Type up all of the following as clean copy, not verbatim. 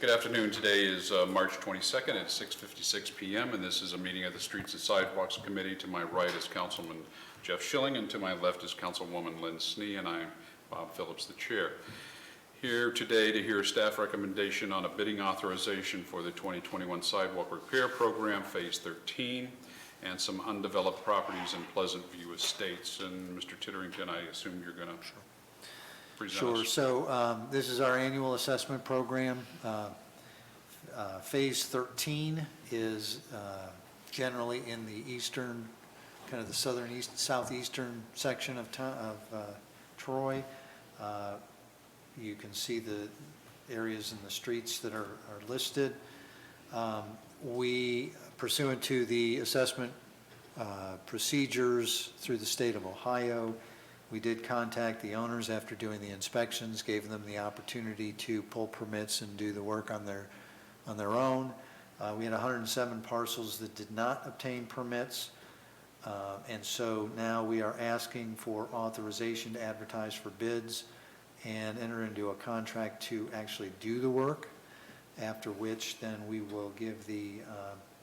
Good afternoon. Today is March 22nd at 6:56 p.m. and this is a meeting of the Streets and Sidewalks Committee. To my right is Councilman Jeff Schilling and to my left is Councilwoman Lynn Snee, and I'm Bob Phillips, the chair. Here today to hear staff recommendation on a bidding authorization for the 2021 Sidewalk Repair Program, Phase 13, and some undeveloped properties in Pleasant View Estates. And Mr. Titterington, I assume you're going to present Sure. us. So this is our annual assessment program. Phase 13 is generally in the eastern, kind of the southeastern section of Troy. You can see the areas in the streets that are listed. We, pursuant to the assessment procedures through the state of Ohio, we did contact the owners after doing the inspections, gave them the opportunity to pull permits and do the work on their own. We had 107 parcels that did not obtain permits, and so now we are asking for authorization to advertise for bids and enter into a contract to actually do the work, after which then we will give the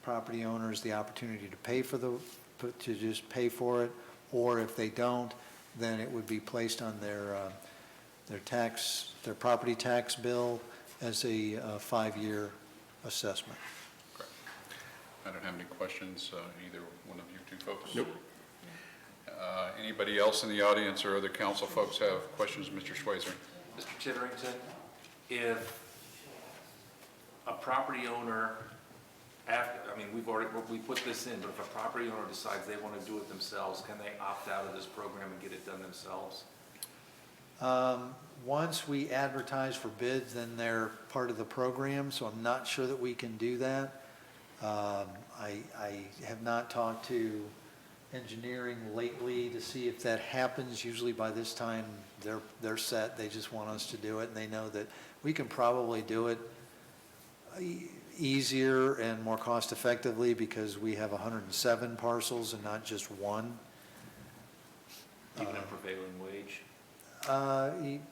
property owners the opportunity to pay for just pay for it, or if they don't, then it would be placed on their property tax bill as a 5-year assessment. Correct. I don't have any questions, either one of you two folks. Nope. Anybody else in the audience or other council folks have questions? Mr. Schweizer. Mr. Titterington, if a property owner, we put this in, but if a property owner decides they want to do it themselves, can they opt out of this program and get it done themselves? Once we advertise for bids, then they're part of the program, so I'm not sure that we can do that. I have not talked to engineering lately to see if that happens. Usually by this time they're set. They just want us to do it, and they know that we can probably do it easier and more cost effectively because we have 107 parcels and not just one. Even at prevailing wage?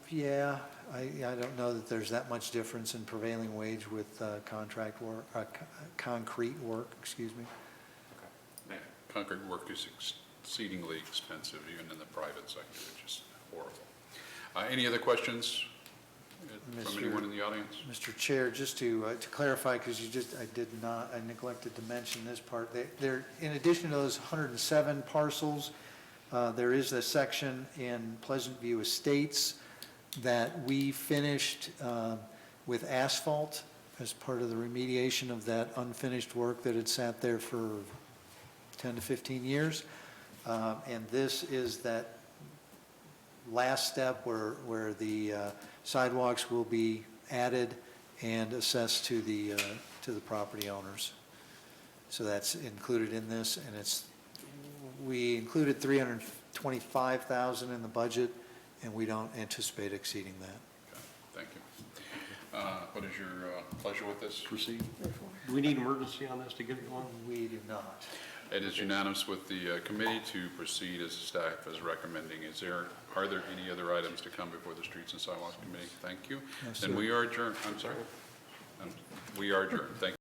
Yeah, I don't know that there's that much difference in prevailing wage with contract work, concrete work, excuse me. Yeah, concrete work is exceedingly expensive, even in the private sector, which is horrible. Any other questions from anyone in the audience? Mr. Chair, just to clarify, because I neglected to mention this part. There, in addition to those 107 parcels, there is a section in Pleasant View Estates that we finished with asphalt as part of the remediation of that unfinished work that had sat there for 10 to 15 years. And this is that last step where the sidewalks will be added and assessed to the property owners. So that's included in this, and we included $325,000 in the budget, and we don't anticipate exceeding that. Okay, thank you. What is your pleasure with this? Proceed. Do we need emergency on this to get it going? We do not. It is unanimous with the committee to proceed as staff is recommending. Are there any other items to come before the Streets and Sidewalks Committee? Thank you. Yes, Then sir. we are adjourned. I'm sorry. We are adjourned. Thank you.